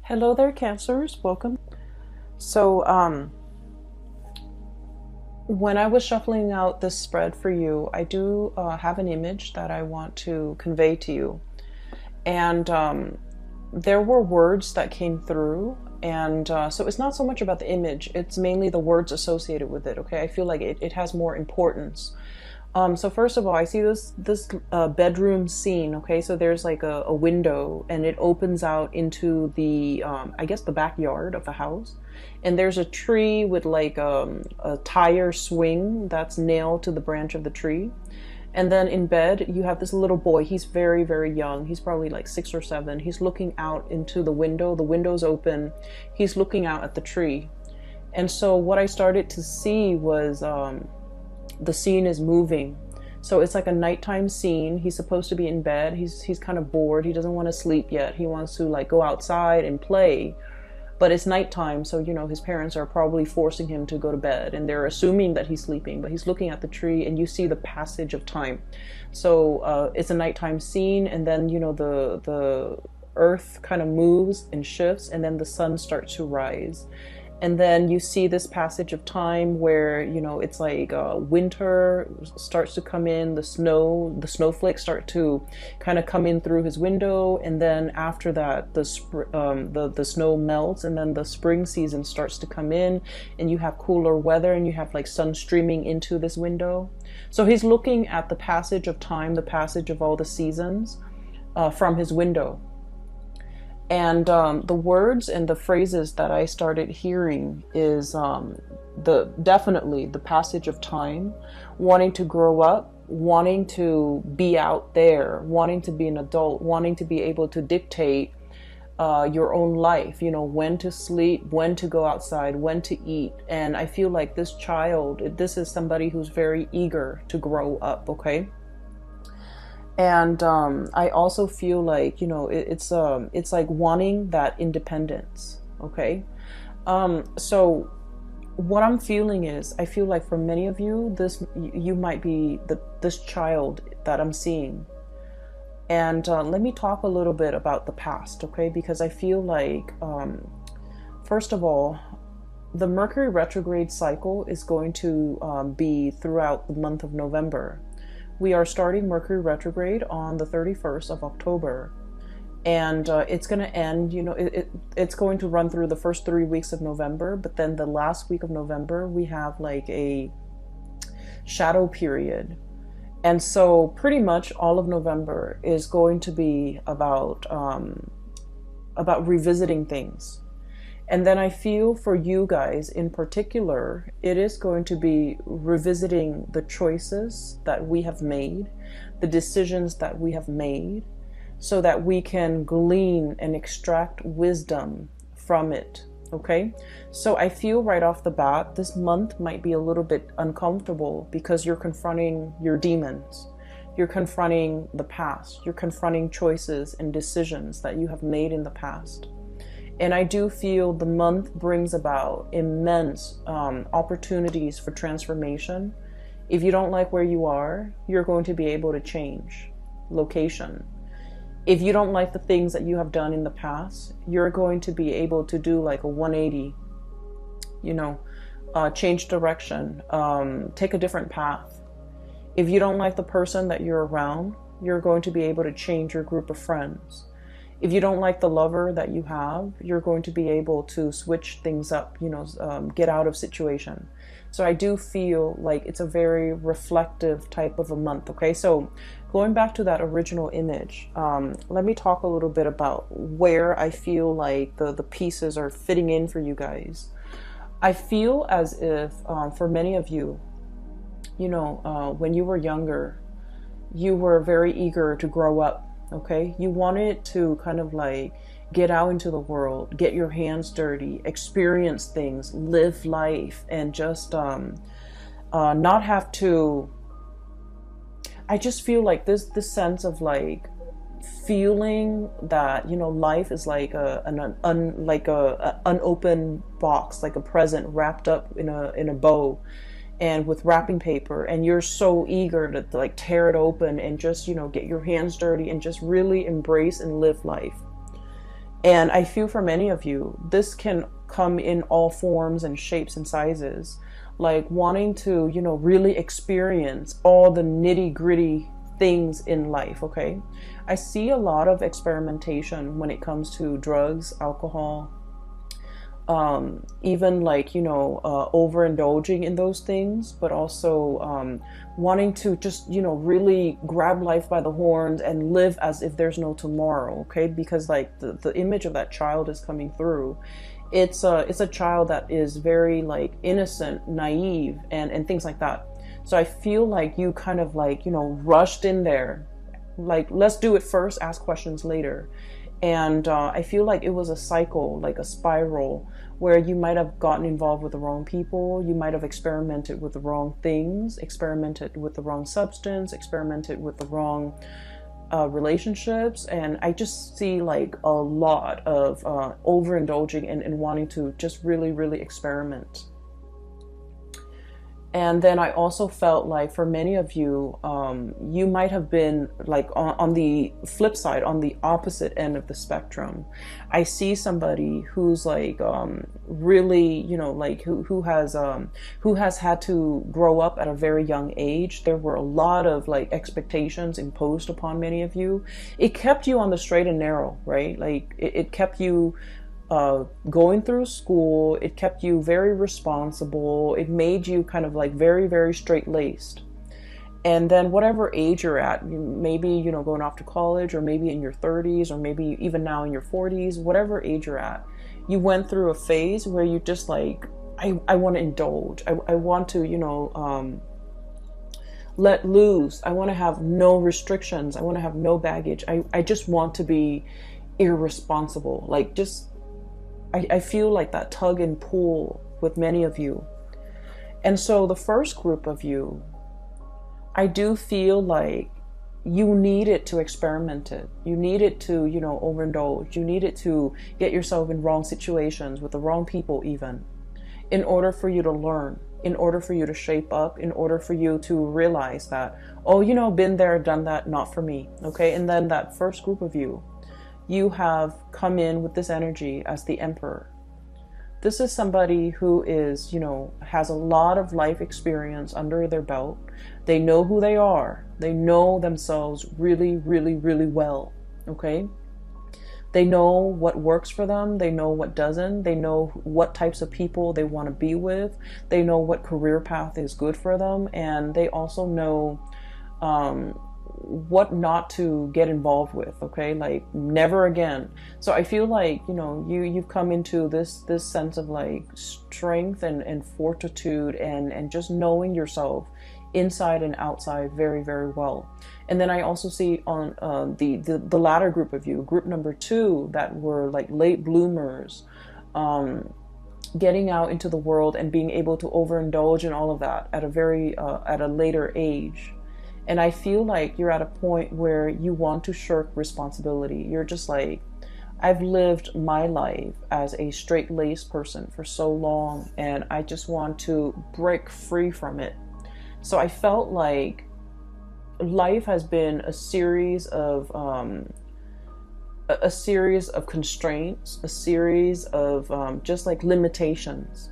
Hello there, Cancers. Welcome. So, when I was shuffling out this spread for you, I do have an image that I want to convey to you. And there were words that came through. And so it's not so much about the image, it's mainly the words associated with it, okay? I feel like it has more importance. So first of all, I see this bedroom scene. Okay, so there's like a window, and it opens out into the I guess the backyard of the house, and there's a tree with like a tire swing that's nailed to the branch of the tree. And then in bed, you have this little boy. He's very, very young. He's probably like 6 or 7. He's looking out into the window. The window's open. He's looking out at the tree. And so what I started to see was the scene is moving. So it's like a nighttime scene. He's supposed to be in bed. He's kind of bored. He doesn't want to sleep yet. He wants to like go outside and play. But it's nighttime, so his parents are probably forcing him to go to bed, and they're assuming that he's sleeping, but he's looking at the tree, and you see the passage of time. So it's a nighttime scene, and then the earth kind of moves and shifts, and then the sun starts to rise. And then you see this passage of time where it's like winter starts to come in, the snowflakes start to kind of come in through his window, and then after that the snow melts, and then the spring season starts to come in, and you have cooler weather, and you have like sun streaming into this window. So he's looking at the passage of time, the passage of all the seasons from his window. And the words and the phrases that I started hearing is definitely the passage of time, wanting to grow up, wanting to be out there, wanting to be an adult, wanting to be able to dictate your own life, when to sleep, when to go outside, when to eat. And I feel like this is somebody who's very eager to grow up, okay? And I also feel like it's like wanting that independence. Okay, so what I'm feeling is, I feel like for many of you, you might be this child that I'm seeing. And let me talk a little bit about the past, okay? Because I feel like first of all, the Mercury retrograde cycle is going to be throughout the month of November. We are starting Mercury retrograde on the 31st of October, and it's going to end, it's going to run through the first 3 weeks of November, but then the last week of November, we have like a shadow period. And so pretty much all of November is going to be about revisiting things. And then I feel for you guys in particular, it is going to be revisiting the choices that we have made, the decisions that we have made, so that we can glean and extract wisdom from it. Okay? So I feel right off the bat, this month might be a little bit uncomfortable because you're confronting your demons. You're confronting the past. You're confronting choices and decisions that you have made in the past. And I do feel the month brings about immense opportunities for transformation. If you don't like where you are, you're going to be able to change location. If you don't like the things that you have done in the past, you're going to be able to do like a 180, change direction, take a different path. If you don't like the person that you're around, you're going to be able to change your group of friends. If you don't like the lover that you have, you're going to be able to switch things up, get out of situation. So I do feel like it's a very reflective type of a month. Okay, so going back to that original image, let me talk a little bit about where I feel like the pieces are fitting in for you guys. I feel as if for many of you, when you were younger, you were very eager to grow up. Okay, you wanted to kind of like get out into the world, get your hands dirty, experience things, live life, and just not have to. I just feel like this sense of like feeling that life is like an unopened box, like a present wrapped up in a bow, and with wrapping paper, and you're so eager to like tear it open and just get your hands dirty and just really embrace and live life. And I feel for many of you, this can come in all forms and shapes and sizes, like wanting to, you know, really experience all the nitty gritty things in life. Okay. I see a lot of experimentation when it comes to drugs, alcohol, even like, you know, overindulging in those things, but also wanting to just, you know, really grab life by the horns and live as if there's no tomorrow. Okay. Because like the image of that child is coming through. It's a child that is very like innocent, naive, and things like that. So I feel like you kind of like, you know, rushed in there, like, let's do it first, ask questions later. And I feel like it was a cycle, like a spiral, where you might have gotten involved with the wrong people, you might have experimented with the wrong things, experimented with the wrong substance, experimented with the wrong relationships. And I just see like a lot of overindulging and wanting to just really, really experiment. And then I also felt like for many of you, you might have been like on the flip side, on the opposite end of the spectrum. I see somebody who's like really, you know, like who has had to grow up at a very young age. There were a lot of like expectations imposed upon many of you. It kept you on the straight and narrow, right? Like it kept you going through school. It kept you very responsible. It made you kind of like very, very straight-laced. And then whatever age you're at, maybe, you know, going off to college, or maybe in your 30s, or maybe even now in your 40s, whatever age you're at, you went through a phase where you just like, I want to indulge. I want to, you know, let loose. I want to have no restrictions. I want to have no baggage. I just want to be irresponsible. Like just, I feel like that tug and pull with many of you. And so the first group of you, I do feel like you needed to experiment it. You needed to, you know, overindulge. You needed to get yourself in wrong situations with the wrong people even, in order for you to learn, in order for you to shape up, in order for you to realize that, oh, you know, been there, done that, not for me. Okay. And then that first group of you, you have come in with this energy as the Emperor. This is somebody who is, you know, has a lot of life experience under their belt. They know who they are. They know themselves really, really, really well. Okay? They know what works for them. They know what doesn't. They know what types of people they want to be with. They know what career path is good for them. And they also know what not to get involved with. Okay, like never again. So I feel like, you know, you've come into this sense of like strength and fortitude and just knowing yourself inside and outside very, very well. And then I also see on the latter group of you, group number 2, that were like late bloomers, getting out into the world and being able to overindulge in all of that at a very at a later age. And I feel like you're at a point where you want to shirk responsibility. You're just like, I've lived my life as a straight-laced person for so long, and I just want to break free from it. So I felt like life has been a series of constraints, a series of just like limitations.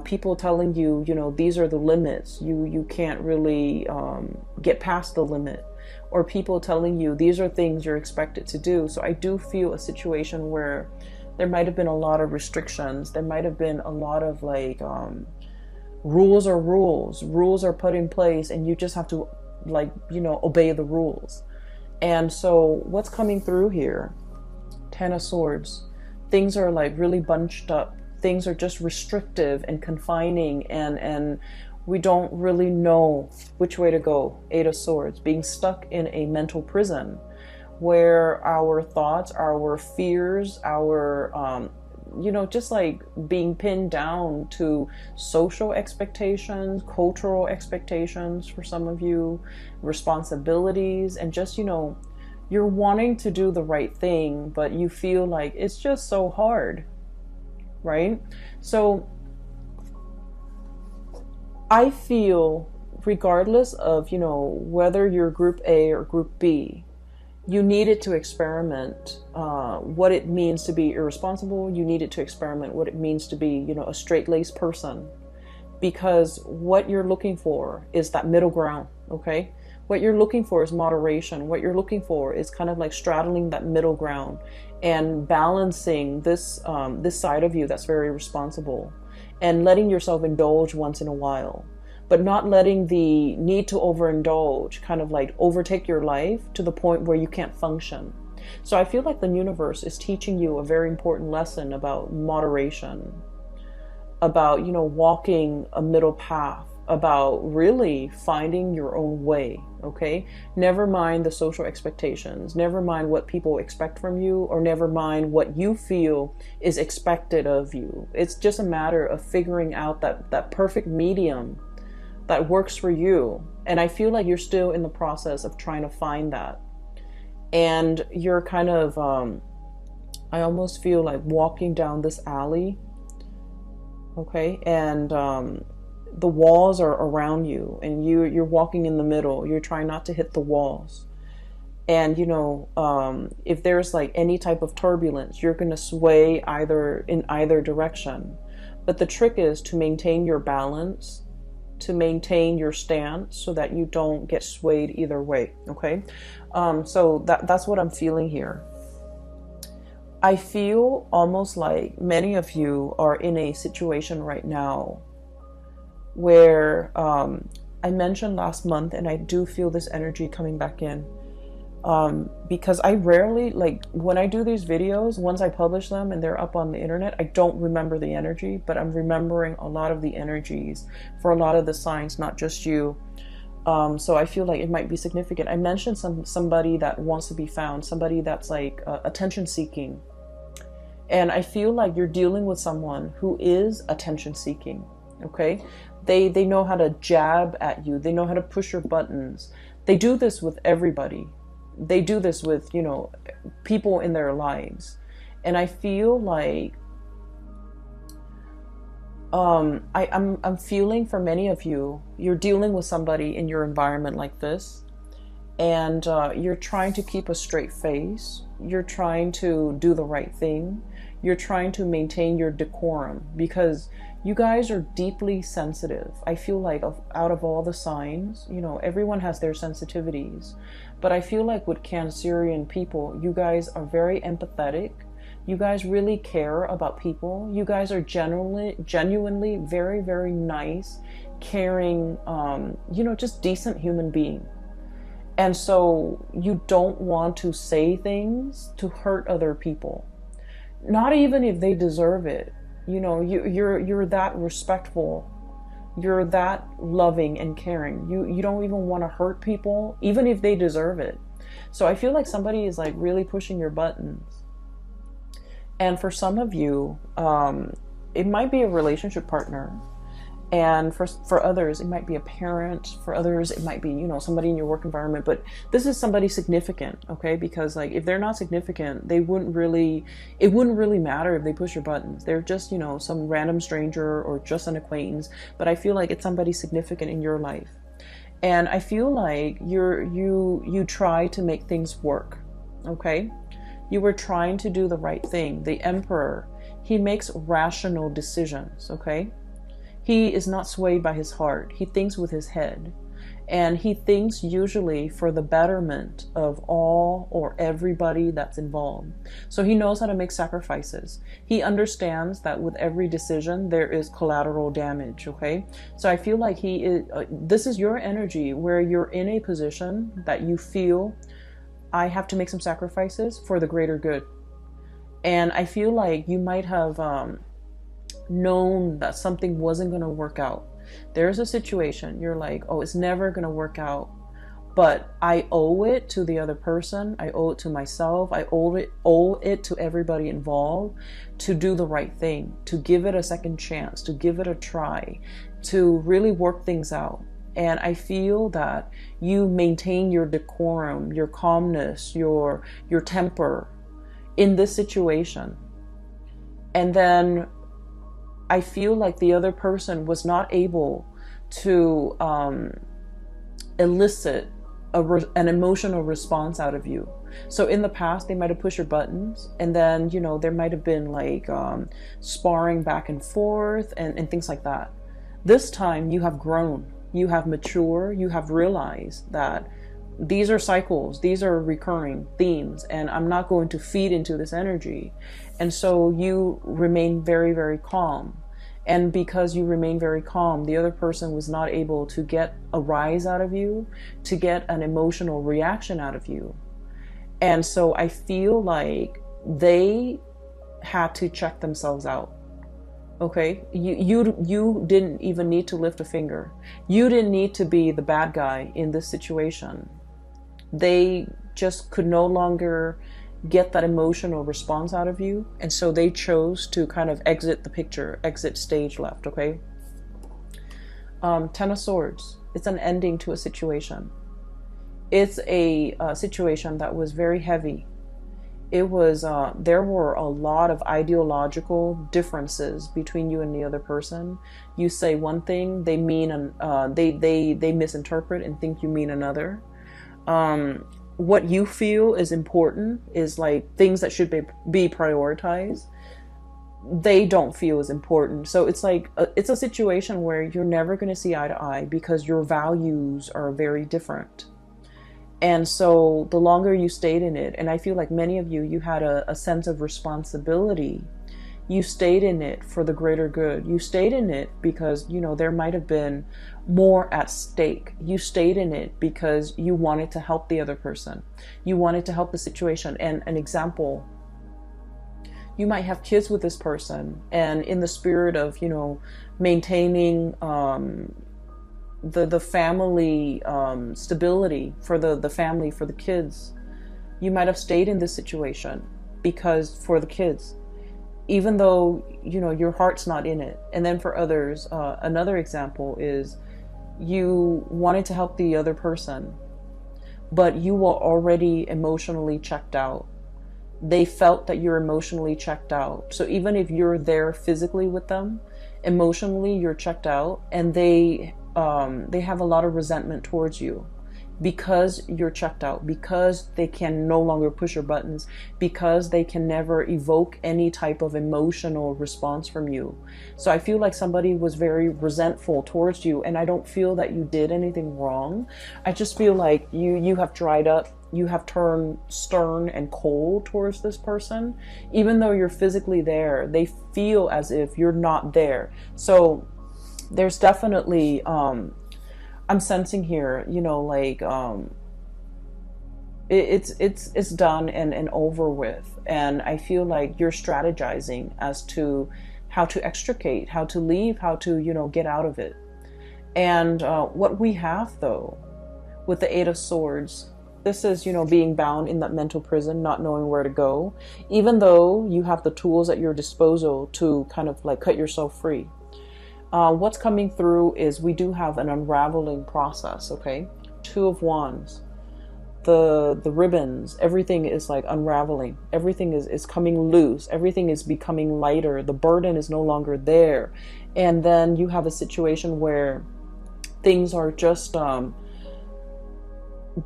People telling you, you know, these are the limits. You can't really get past the limit. Or people telling you these are things you're expected to do. So I do feel a situation where there might have been a lot of restrictions. There might have been a lot of like rules are rules. Rules are put in place, and you just have to, like, you know, obey the rules. And so what's coming through here? 10 of Swords. Things are like really bunched up. Things are just restrictive and confining, and we don't really know which way to go. 8 of Swords, being stuck in a mental prison where our thoughts, our fears, our, you know, just like being pinned down to social expectations, cultural expectations for some of you, responsibilities, and just, you know, you're wanting to do the right thing, but you feel like it's just so hard. Right? So I feel regardless of, you know, whether you're group A or group B, you needed to experiment what it means to be irresponsible. You needed to experiment what it means to be, you know, a straight-laced person, because what you're looking for is that middle ground. Okay, what you're looking for is moderation. What you're looking for is kind of like straddling that middle ground and balancing this this side of you that's very responsible, and letting yourself indulge once in a while, but not letting the need to overindulge kind of like overtake your life to the point where you can't function. So I feel like the universe is teaching you a very important lesson about moderation, about, you know, walking a middle path, about really finding your own way. Okay, never mind the social expectations, never mind what people expect from you, or never mind what you feel is expected of you. It's just a matter of figuring out that perfect medium that works for you. And I feel like you're still in the process of trying to find that. And you're kind of, I almost feel like walking down this alley. Okay, and the walls are around you, and you're walking in the middle. You're trying not to hit the walls. And, you know, if there's like any type of turbulence, you're going to sway in either direction. But the trick is to maintain your balance, to maintain your stance, so that you don't get swayed either way. Okay, so that's what I'm feeling here. I feel almost like many of you are in a situation right now where I mentioned last month, and I do feel this energy coming back in, because I rarely, like when I do these videos, once I publish them and they're up on the internet, I don't remember the energy, but I'm remembering a lot of the energies for a lot of the signs, not just you. So I feel like it might be significant. I mentioned somebody that wants to be found, somebody that's like attention seeking. And I feel like you're dealing with someone who is attention seeking. Okay, they know how to jab at you. They know how to push your buttons. They do this with everybody. They do this with, you know, people in their lives. And I feel like I'm feeling for many of you, you're dealing with somebody in your environment like this, and you're trying to keep a straight face. You're trying to do the right thing. You're trying to maintain your decorum, because you guys are deeply sensitive. I feel like out of all the signs, you know, everyone has their sensitivities, but I feel like with Cancerian people, you guys are very empathetic. You guys really care about people. You guys are genuinely very, very nice, caring, you know, just decent human being. And so you don't want to say things to hurt other people, not even if they deserve it. You know, you're that respectful. You're that loving and caring. You don't even want to hurt people, even if they deserve it. So I feel like somebody is like really pushing your buttons. And for some of you, it might be a relationship partner. And for others, it might be a parent. For others, it might be, you know, somebody in your work environment. But this is somebody significant, okay? Because like if they're not significant, it wouldn't really matter if they push your buttons. They're just, you know, some random stranger or just an acquaintance. But I feel like it's somebody significant in your life. And I feel like you try to make things work, okay? You were trying to do the right thing. The Emperor, he makes rational decisions, okay? He is not swayed by his heart. He thinks with his head. And he thinks usually for the betterment of all or everybody that's involved. So he knows how to make sacrifices. He understands that with every decision, there is collateral damage, okay? So I feel like this is your energy where you're in a position that you feel, I have to make some sacrifices for the greater good. And I feel like you might have known that something wasn't going to work out. There's a situation, you're like, oh, it's never going to work out, but I owe it to the other person. I owe it to myself. I owe it to everybody involved to do the right thing, to give it a second chance, to give it a try, to really work things out. And I feel that you maintain your decorum, your calmness, your temper in this situation. And then I feel like the other person was not able to elicit an emotional response out of you. So in the past, they might have pushed your buttons, and then, you know, there might have been like sparring back and forth and things like that. This time you have grown, you have matured, you have realized that these are cycles, these are recurring themes, and I'm not going to feed into this energy. And so you remain very, very calm. And because you remain very calm, the other person was not able to get a rise out of you, to get an emotional reaction out of you. And so I feel like they had to check themselves out. Okay, you didn't even need to lift a finger. You didn't need to be the bad guy in this situation. They just could no longer get that emotional response out of you, and so they chose to kind of exit the picture, exit stage left. Okay. Ten of Swords. It's an ending to a situation. It's a situation that was very heavy. It was there were a lot of ideological differences between you and the other person. You say one thing, they mean they misinterpret and think you mean another. What you feel is important is like things that should be prioritized. They don't feel as important. So it's like it's a situation where you're never going to see eye to eye because your values are very different. And so the longer you stayed in it, and I feel like many of you had a sense of responsibility. You stayed in it for the greater good. You stayed in it because, you know, there might have been more at stake. You stayed in it because you wanted to help the other person. You wanted to help the situation. And an example, you might have kids with this person, and in the spirit of, you know, maintaining the family stability for the family, for the kids, you might have stayed in this situation because for the kids, even though, you know, your heart's not in it. And then for others, another example is you wanted to help the other person, but you were already emotionally checked out. They felt that you're emotionally checked out. So even if you're there physically with them, emotionally you're checked out, and they have a lot of resentment towards you because you're checked out, because they can no longer push your buttons, because they can never evoke any type of emotional response from you. So I feel like somebody was very resentful towards you, and I don't feel that you did anything wrong. I just feel like you have dried up. You have turned stern and cold towards this person. Even though you're physically there, they feel as if you're not there. So there's definitely I'm sensing here, you know, like it's done and over with, and I feel like you're strategizing as to how to extricate, how to leave, how to, you know, get out of it. And what we have though with the Eight of Swords, this is, you know, being bound in that mental prison, not knowing where to go, even though you have the tools at your disposal to kind of like cut yourself free. What's coming through is we do have an unraveling process, okay? Two of Wands, the ribbons, everything is like unraveling. Everything is coming loose. Everything is becoming lighter. The burden is no longer there. And then you have a situation where things are just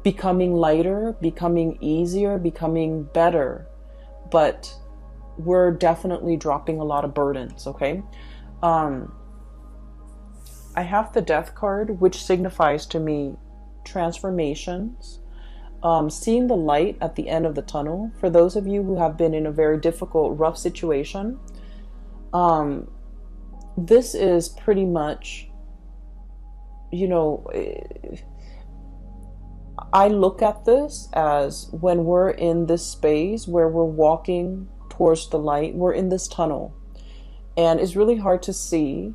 becoming lighter, becoming easier, becoming better. But we're definitely dropping a lot of burdens, okay? I have the Death card, which signifies to me transformations, seeing the light at the end of the tunnel. For those of you who have been in a very difficult, rough situation, this is pretty much, you know, I look at this as when we're in this space where we're walking towards the light, we're in this tunnel, and it's really hard to see.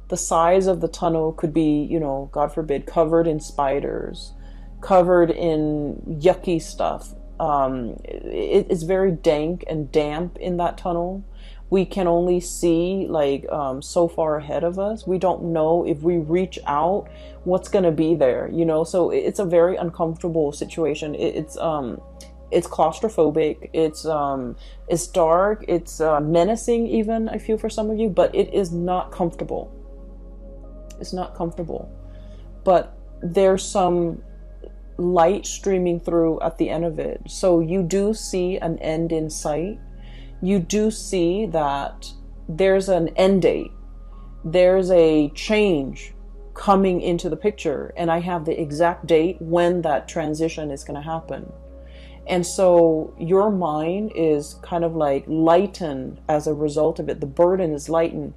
The size of the tunnel could be, you know, God forbid, covered in spiders, covered in yucky stuff. It's very dank and damp in that tunnel. We can only see like so far ahead of us. We don't know if we reach out what's going to be there, you know. So it's a very uncomfortable situation. It's claustrophobic. It's dark. It's menacing even, I feel, for some of you, but it is not comfortable. It's not comfortable, but there's some light streaming through at the end of it. So you do see an end in sight. You do see that there's an end date. There's a change coming into the picture, and I have the exact date when that transition is going to happen. And so your mind is kind of like lightened as a result of it. The burden is lightened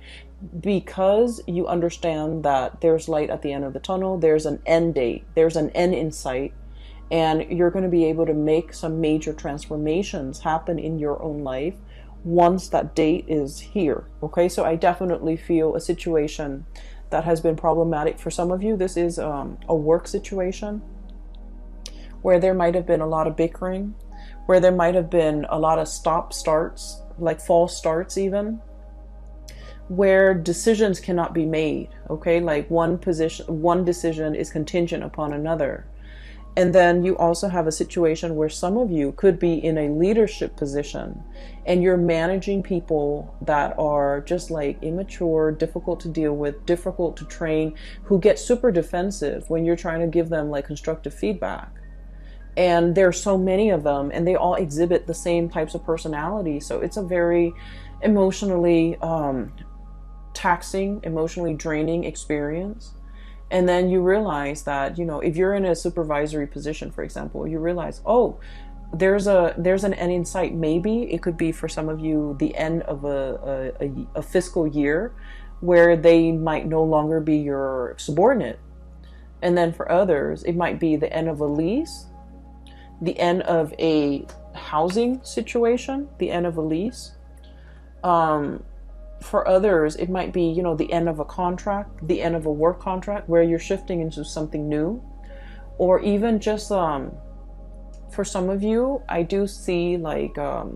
because you understand that there's light at the end of the tunnel. There's an end date. There's an end in sight. And you're going to be able to make some major transformations happen in your own life once that date is here. Okay, so I definitely feel a situation that has been problematic for some of you. This is a work situation where there might have been a lot of bickering, where there might have been a lot of stop starts, like false starts even, where decisions cannot be made. Okay, like one decision is contingent upon another. And then you also have a situation where some of you could be in a leadership position and you're managing people that are just like immature, difficult to deal with, difficult to train, who get super defensive when you're trying to give them like constructive feedback. And there's so many of them and they all exhibit the same types of personality. So it's a very emotionally taxing, emotionally draining experience. And then you realize that, you know, if you're in a supervisory position, for example, you realize, oh, there's an end in sight. Maybe it could be for some of you the end of a fiscal year where they might no longer be your subordinate. And then for others, it might be the end of a lease, the end of a housing situation, the end of a lease. For others, it might be, you know, the end of a contract, the end of a work contract where you're shifting into something new. Or even just, for some of you, I do see like a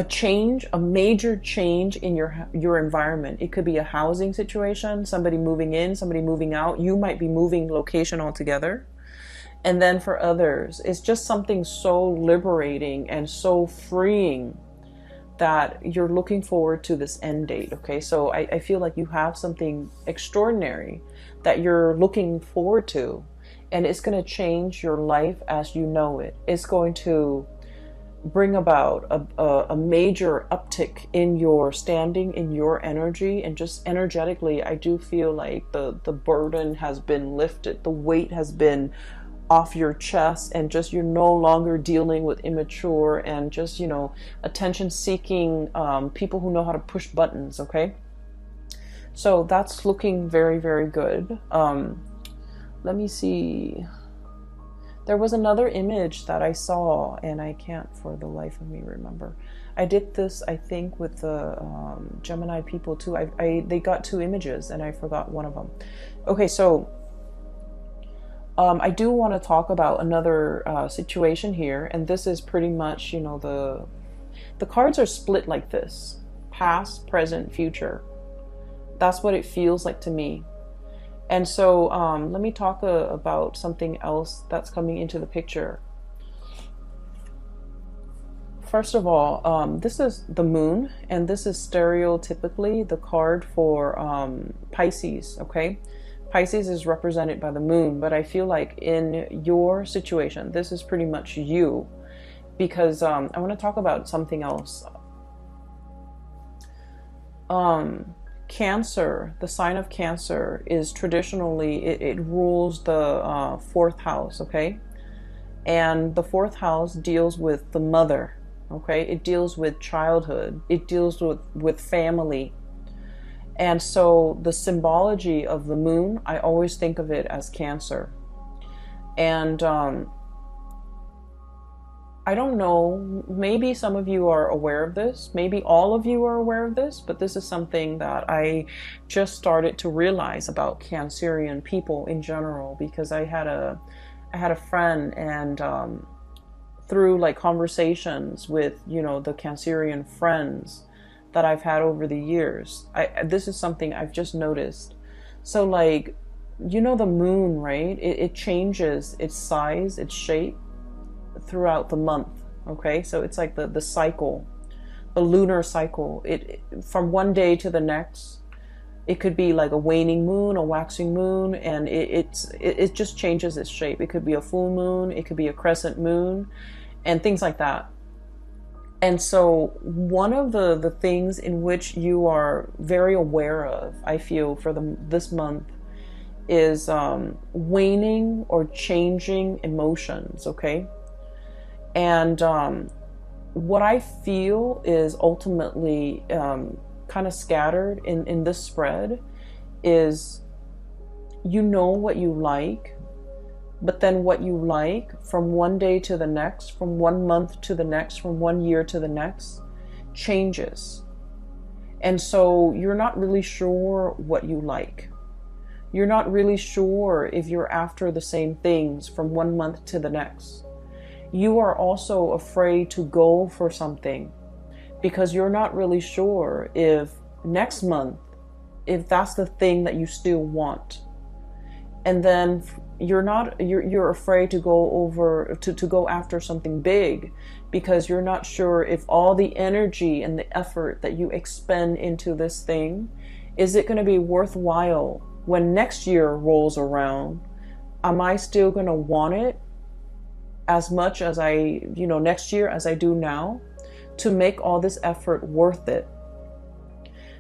change, a major change in your environment. It could be a housing situation, somebody moving in, somebody moving out. You might be moving location altogether. And then for others, it's just something so liberating and so freeing that you're looking forward to this end date. Okay, so I feel like you have something extraordinary that you're looking forward to, and it's going to change your life as you know it. It's going to bring about a major uptick in your standing, in your energy, and just energetically, I do feel like the burden has been lifted, the weight has been off your chest, and just you're no longer dealing with immature and just, you know, attention seeking people who know how to push buttons. Okay, so that's looking very, very good. Let me see. There was another image that I saw and I can't for the life of me remember. I did this, I think, with the Gemini people too. They got two images and I forgot one of them. Okay, so I do want to talk about another situation here, and this is pretty much, you know, the cards are split like this: past, present, future. That's what it feels like to me. And so let me talk about something else that's coming into the picture. First of all, this is the moon, and this is stereotypically the card for Pisces. Okay, Pisces is represented by the moon, but I feel like in your situation, this is pretty much you, because I want to talk about something else. Cancer, the sign of Cancer is traditionally, it rules the fourth house, okay? And the fourth house deals with the mother, okay? It deals with childhood. It deals with family. And so the symbology of the moon, I always think of it as Cancer. And I don't know, maybe some of you are aware of this, maybe all of you are aware of this, but this is something that I just started to realize about Cancerian people in general, because I had a friend, and through like conversations with, you know, the Cancerian friends that I've had over the years, this is something I've just noticed. So like, you know, the moon, right? It changes its size, its shape throughout the month. Okay, so it's like the cycle, the lunar cycle. It from one day to the next, It could be like a waning moon, a waxing moon, and it just changes its shape. It could be a full moon, it could be a crescent moon, and things like that. And so one of the things in which you are very aware of, I feel, for this month is waning or changing emotions, okay? And what I feel is ultimately kind of scattered in this spread is, you know what you like, but then what you like from one day to the next, from 1 month to the next, from 1 year to the next, changes. And so you're not really sure what you like. You're not really sure if you're after the same things from 1 month to the next. You are also afraid to go for something because you're not really sure if next month, if that's the thing that you still want. And then you're afraid to go after something big because you're not sure if all the energy and the effort that you expend into this thing, is it going to be worthwhile when next year rolls around? Am I still going to want it as much as next year as I do now, to make all this effort worth it?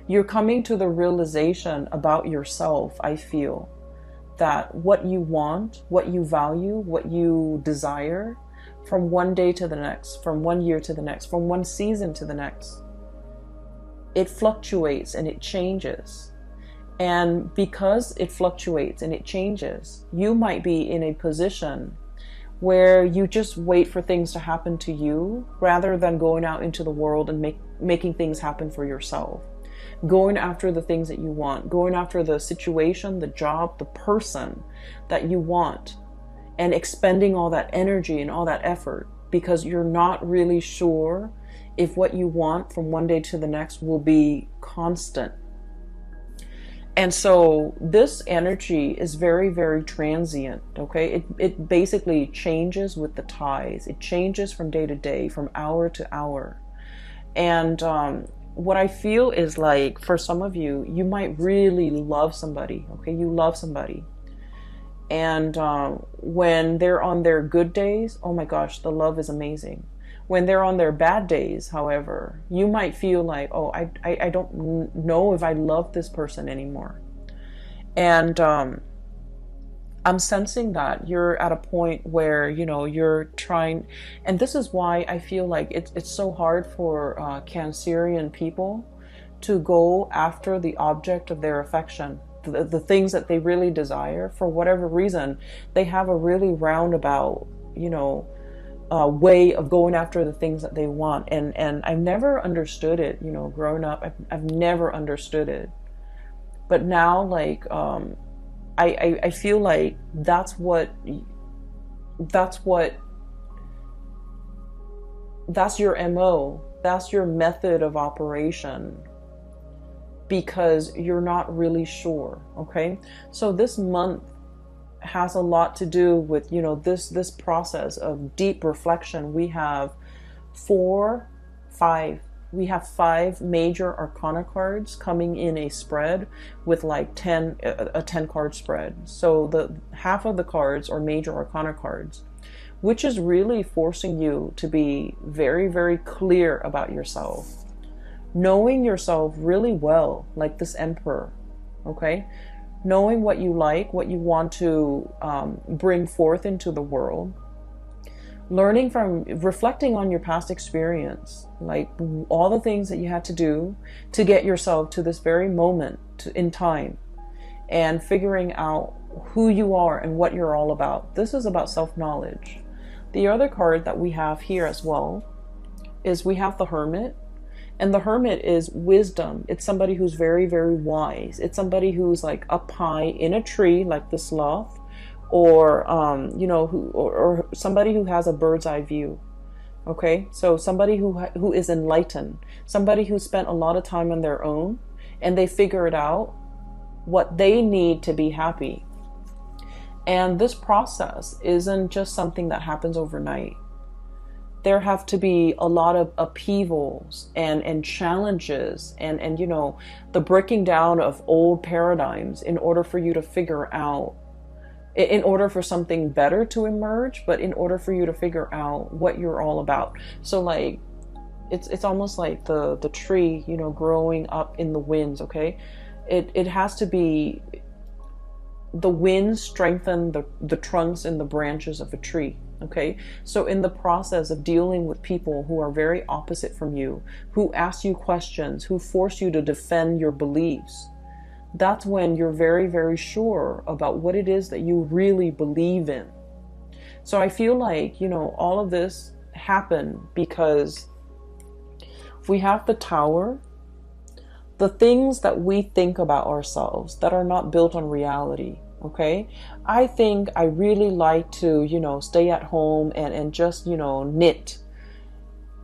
You're coming to the realization about yourself, I feel, that what you want, what you value, what you desire, from one day to the next, from 1 year to the next, from one season to the next, it fluctuates and it changes. And because it fluctuates and it changes, you might be in a position where you just wait for things to happen to you rather than going out into the world and making things happen for yourself. Going after the things that you want, going after the situation, the job, the person that you want, and expending all that energy and all that effort because you're not really sure if what you want from one day to the next will be constant. And so this energy is very, very transient, okay? It basically changes with the tides. It changes from day to day, from hour to hour. And what I feel is like, for some of you, you might really love somebody, okay? You love somebody. And when they're on their good days, oh my gosh, the love is amazing. When they're on their bad days, however, you might feel like, oh, I don't know if I love this person anymore. And I'm sensing that you're at a point where, you're trying, and this is why I feel like it's so hard for Cancerian people to go after the object of their affection, the things that they really desire. For whatever reason, they have a really roundabout, way of going after the things that they want. And I've never understood it, growing up, I've never understood it. But now, like, I feel like that's your MO, that's your method of operation, because you're not really sure, okay? So this month has a lot to do with, this process of deep reflection. We have we have 5 major arcana cards coming in a spread with like a 10 card spread. So the half of the cards are major arcana cards, which is really forcing you to be very, very clear about yourself, knowing yourself really well, like this Emperor, okay? Knowing what you like, what you want to bring forth into the world, reflecting on your past experience, like all the things that you had to do to get yourself to this very moment in time, and figuring out who you are and what you're all about. This is about self-knowledge. The other card that we have here as well is we have the Hermit. And the Hermit is wisdom. It's somebody who's very, very wise. It's somebody who's like up high in a tree, like the sloth, or or somebody who has a bird's eye view. Okay, so somebody who is enlightened, somebody who spent a lot of time on their own, and they figured out what they need to be happy. And this process isn't just something that happens overnight. there have to be a lot of upheavals and challenges and you know, the breaking down of old paradigms in order for you to figure out, in order for something better to emerge, but in order for you to figure out what you're all about. So like, it's almost like the tree, you know, growing up in the winds, okay? It has to be, the winds strengthen the trunks and the branches of a tree, okay? So in the process of dealing with people who are very opposite from you, who ask you questions, who force you to defend your beliefs, that's when you're very, very sure about what it is that you really believe in. So I feel like, you know, all of this happened because we have the Tower, the things that we think about ourselves that are not built on reality, okay? I think I really like to, you know, stay at home and just, you know, knit.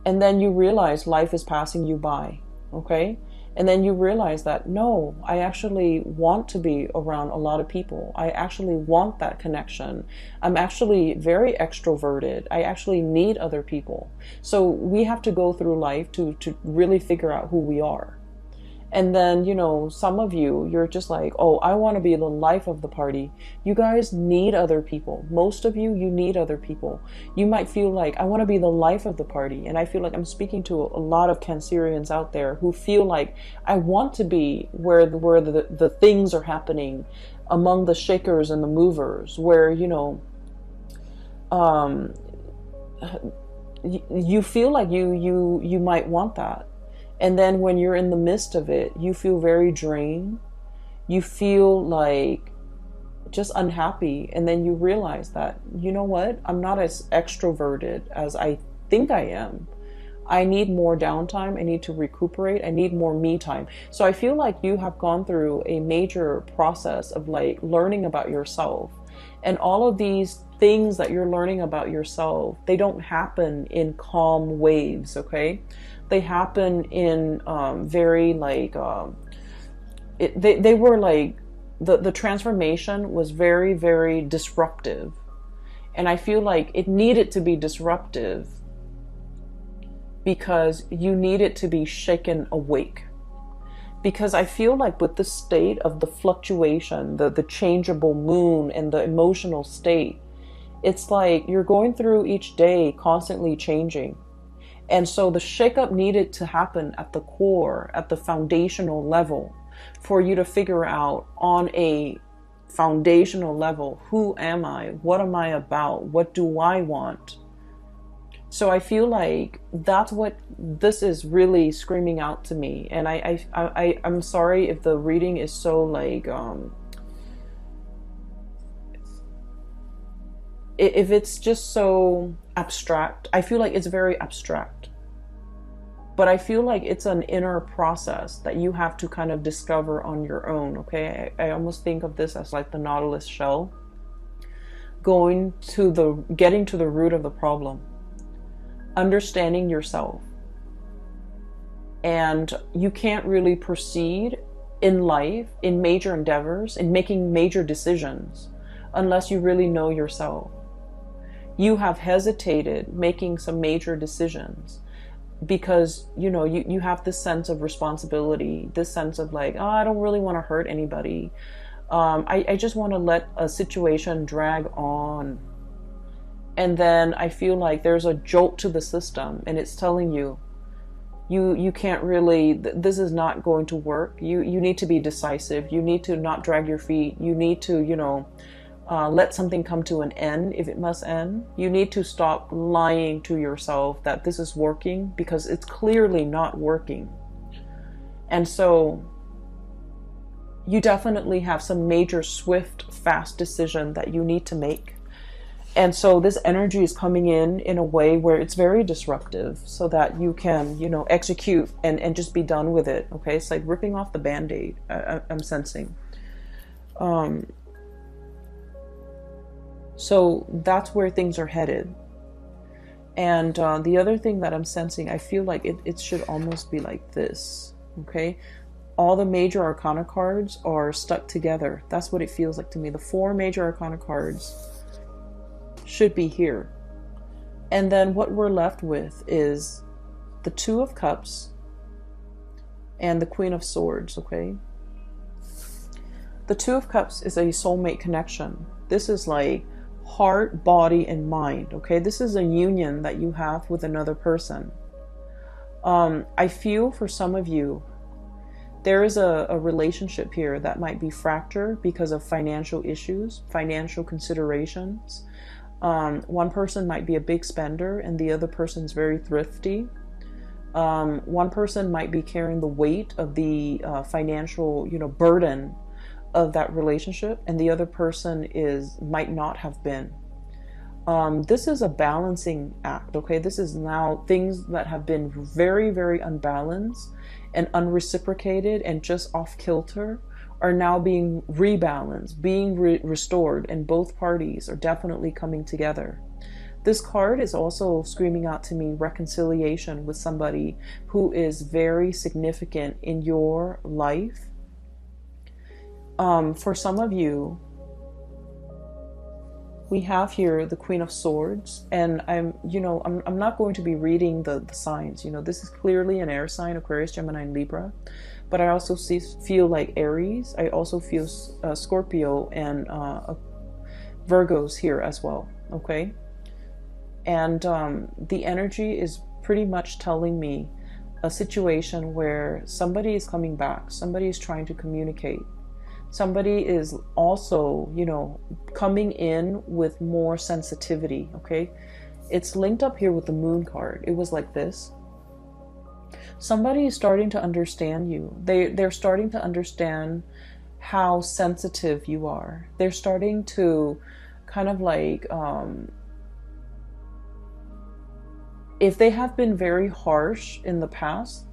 And then you realize life is passing you by, okay? And then you realize that, no, I actually want to be around a lot of people. I actually want that connection. I'm actually very extroverted. I actually need other people. So we have to go through life to really figure out who we are. And then, you know, some of you, you're just like, oh, I want to be the life of the party. You guys need other people. Most of you, you need other people. You might feel like, I want to be the life of the party. And I feel like I'm speaking to a lot of Cancerians out there who feel like, I want to be where the things are happening, among the shakers and the movers, where, you know, you feel like you might want that. And then when you're in the midst of it, you feel very drained. You feel like just unhappy. And then you realize that, you know what? I'm not as extroverted as I think I am. I need more downtime. I need to recuperate. I need more me time. So I feel like you have gone through a major process of like learning about yourself. And all of these things that you're learning about yourself, they don't happen in calm waves, okay? They happen in very like, they were like, the transformation was very, very disruptive. And I feel like it needed to be disruptive because you needed to be shaken awake. Because I feel like with the state of the fluctuation, the changeable moon and the emotional state, it's like you're going through each day constantly changing. And so the shakeup needed to happen at the core, at the foundational level, for you to figure out on a foundational level, who am I? What am I about? What do I want? So I feel like that's what this is really screaming out to me. And I'm sorry if the reading is so like, if it's just so abstract. I feel like it's very abstract. But I feel like it's an inner process that you have to kind of discover on your own, okay? I almost think of this as like the Nautilus shell. Getting to the root of the problem. Understanding yourself. And you can't really proceed in life, in major endeavors, in making major decisions, unless you really know yourself. You have hesitated making some major decisions because, you know, you have this sense of responsibility, this sense of like, oh, I don't really want to hurt anybody. I just want to let a situation drag on. And then I feel like there's a jolt to the system and it's telling you, you can't really, this is not going to work. You need to be decisive. You need to not drag your feet. You need to, you know, let something come to an end if it must end. You need to stop lying to yourself that this is working because it's clearly not working. And so you definitely have some major, swift, fast decision that you need to make. And so this energy is coming in a way where it's very disruptive so that you can, you know, execute and just be done with it. Okay. It's like ripping off the Band-Aid. I'm sensing. So that's where things are headed. And the other thing that I'm sensing, I feel like it should almost be like this. Okay. All the major arcana cards are stuck together. That's what it feels like to me. The 4 major arcana cards should be here. And then what we're left with is the Two of Cups and the Queen of Swords, okay? The Two of Cups is a soulmate connection. This is like heart, body, and mind, okay? This is a union that you have with another person. I feel for some of you, there is a relationship here that might be fractured because of financial issues, financial considerations. One person might be a big spender and the other person's very thrifty. One person might be carrying the weight of the financial, burden of that relationship, and the other person might not have been. This is a balancing act, okay? This is now things that have been very, very unbalanced and unreciprocated and just off kilter are now being rebalanced, being restored, and both parties are definitely coming together. This card is also screaming out to me reconciliation with somebody who is very significant in your life. For some of you, we have here the Queen of Swords, and I'm not going to be reading the signs. This is clearly an air sign, Aquarius, Gemini, and Libra. But I also feel like Aries. I also feel Scorpio and Virgos here as well, okay? And the energy is pretty much telling me a situation where somebody is coming back. Somebody is trying to communicate. Somebody is also, coming in with more sensitivity, okay? It's linked up here with the Moon card. It was like this. Somebody is starting to understand you. They're starting to understand how sensitive you are. They're starting to kind of like, if they have been very harsh in the past,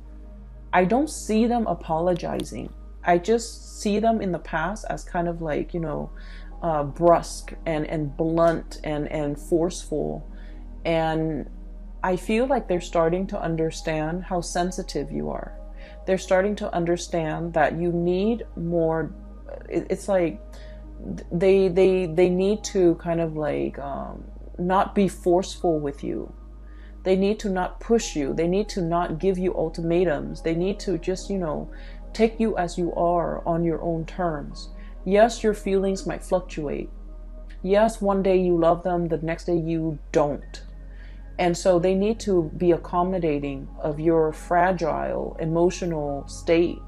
I don't see them apologizing. I just see them in the past as kind of like, brusque and blunt and forceful. And I feel like they're starting to understand how sensitive you are. They're starting to understand that you need more. It's like they need to kind of like not be forceful with you. They need to not push you. They need to not give you ultimatums. They need to just, take you as you are on your own terms. Yes, your feelings might fluctuate. Yes, one day you love them, the next day you don't. And so they need to be accommodating of your fragile emotional state.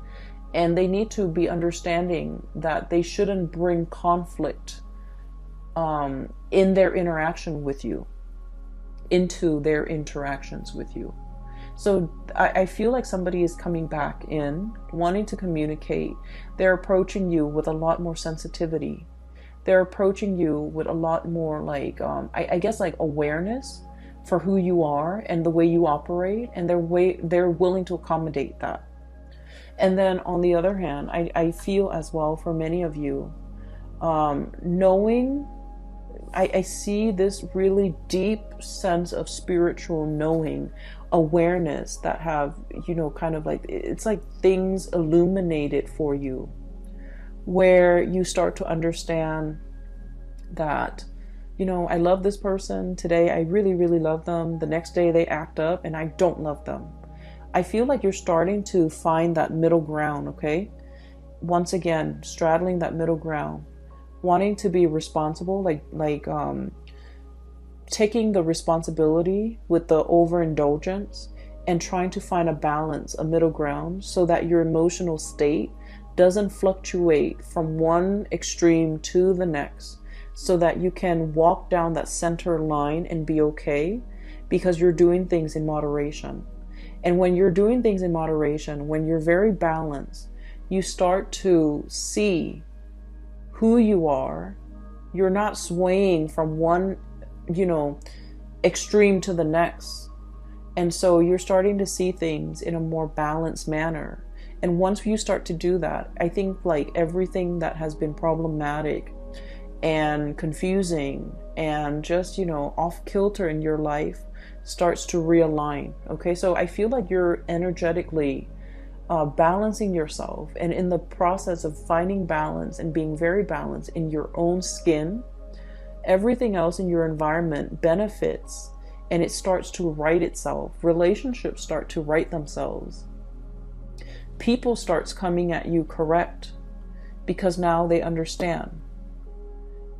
And they need to be understanding that they shouldn't bring conflict in their interaction with you, into their interactions with you. So I feel like somebody is coming back in, wanting to communicate. They're approaching you with a lot more sensitivity. They're approaching you with a lot more like, I guess like awareness for who you are and the way you operate. And they're willing to accommodate that. And then on the other hand, I feel as well for many of you, knowing, I see this really deep sense of spiritual knowing, awareness that have, kind of like, it's like things illuminated for you, where you start to understand that, I love this person today. I really, really love them. The next day they act up and I don't love them. I feel like you're starting to find that middle ground, okay? Once again, straddling that middle ground, wanting to be responsible, like taking the responsibility with the overindulgence and trying to find a balance, a middle ground, so that your emotional state doesn't fluctuate from one extreme to the next, so that you can walk down that center line and be okay, because you're doing things in moderation. And when you're doing things in moderation, when you're very balanced, you start to see who you are. You're not swaying from one extreme to the next. And so you're starting to see things in a more balanced manner. And once you start to do that, I think like everything that has been problematic and confusing and just, off kilter in your life starts to realign. Okay, so I feel like you're energetically balancing yourself, and in the process of finding balance and being very balanced in your own skin, everything else in your environment benefits and it starts to right itself. Relationships start to right themselves. People starts coming at you correct because now they understand.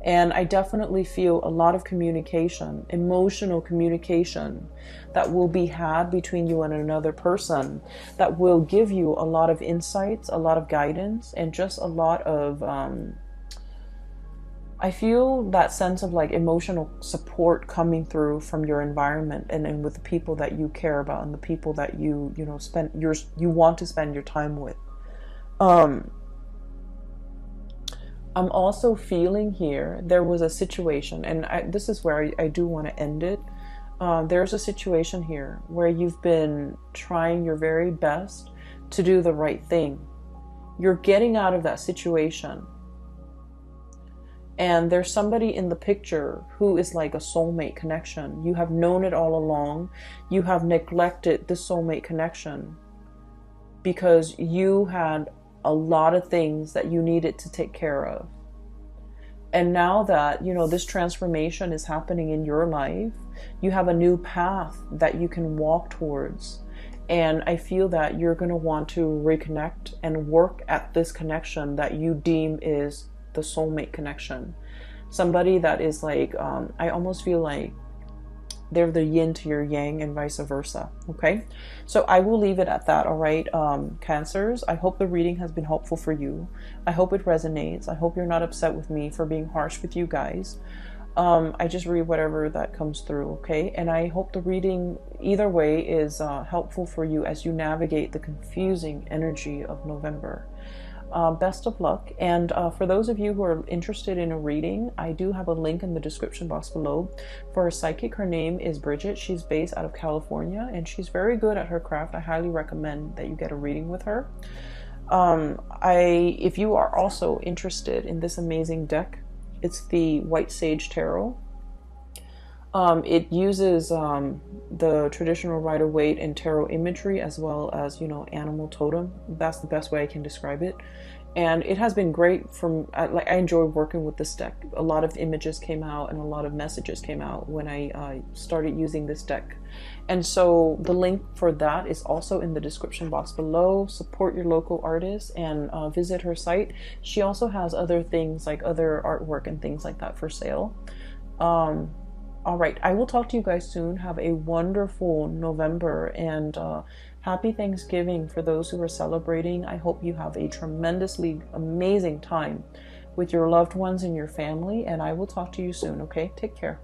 And I definitely feel a lot of communication, emotional communication that will be had between you and another person that will give you a lot of insights, a lot of guidance, and just a lot of, I feel that sense of like emotional support coming through from your environment and with the people that you care about and the people that you want to spend your time with. I'm also feeling here, there was a situation, and this is where I do want to end it. There's a situation here where you've been trying your very best to do the right thing. You're getting out of that situation. And there's somebody in the picture who is like a soulmate connection. You have known it all along. You have neglected the soulmate connection because you had a lot of things that you needed to take care of. And now that, this transformation is happening in your life, you have a new path that you can walk towards. And I feel that you're going to want to reconnect and work at this connection that you deem is the soulmate connection. Somebody that is like, I almost feel like they're the yin to your yang and vice versa. Okay, so I will leave it at that. All right, Cancers, I hope the reading has been helpful for you. I hope it resonates. I hope you're not upset with me for being harsh with you guys. I just read whatever that comes through. Okay, and I hope the reading either way is helpful for you as you navigate the confusing energy of November. Best of luck. And for those of you who are interested in a reading, I do have a link in the description box below for a psychic. Her name is Bridget. She's based out of California and she's very good at her craft. I highly recommend that you get a reading with her. If you are also interested in this amazing deck, it's the White Sage Tarot. It uses the traditional Rider-Waite and tarot imagery as well as, animal totem. That's the best way I can describe it. And it has been great I enjoy working with this deck. A lot of images came out and a lot of messages came out when I started using this deck. And so the link for that is also in the description box below. Support your local artist and visit her site. She also has other things like other artwork and things like that for sale. All right, I will talk to you guys soon. Have a wonderful November and happy Thanksgiving for those who are celebrating. I hope you have a tremendously amazing time with your loved ones and your family, and I will talk to you soon, okay? Take care.